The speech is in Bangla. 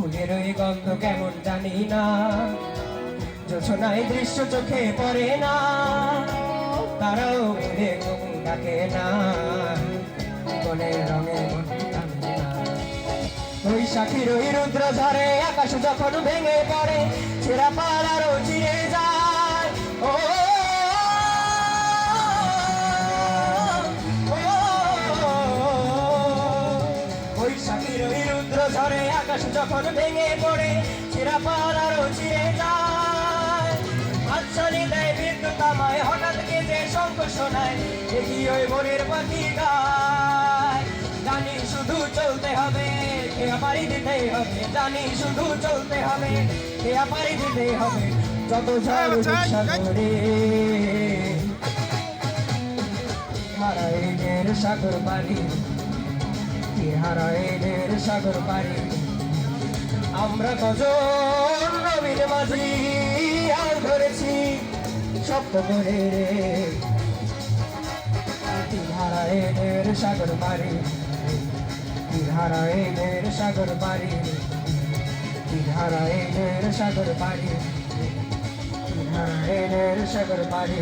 ফুলের ওই গন্ধ কেমন জানি না, জোছনায় দৃশ্য চোখে পড়ে না, তারাও মনে ঘুম ডাকে না, জীবনের রঙে মন টানে না। বৈশাখীর ওই রুদ্র ঝরে আকাশ যখন ভেঙে পড়ে, ছেঁড়া পাড়ারও চিরে যায়। ও বৈশাখীর ওই রুদ্র ঝরে আকাশ যখন ভেঙে পড়ে, ছেঁড়া পাড়ারও চিরে যায়। আচ্ছানি দেয় বিদ্যুৎ আমায়, হঠাৎ কেঁদে শঙ্খ শোনায়, দেখি ওই মনের পাখি গায়। জানি শুধু চলতে হবে, খেয়া পাড়ি দিতেই হবে, জানি শুধু চলতে হবে, খেয়া পাড়ি দিতেই হবে, যত ঝড় সাগরে হারাইনের সাগর পারি, হারাইনের সাগর পারি। আমরা কজন নবীন মাঝি আর ধরেছি শব্দ করে রে, হারাইনের সাগর পারি, হারাইনের সাগর পারি, হারাইনের সাগর পারি, হারাইনের সাগর পারি।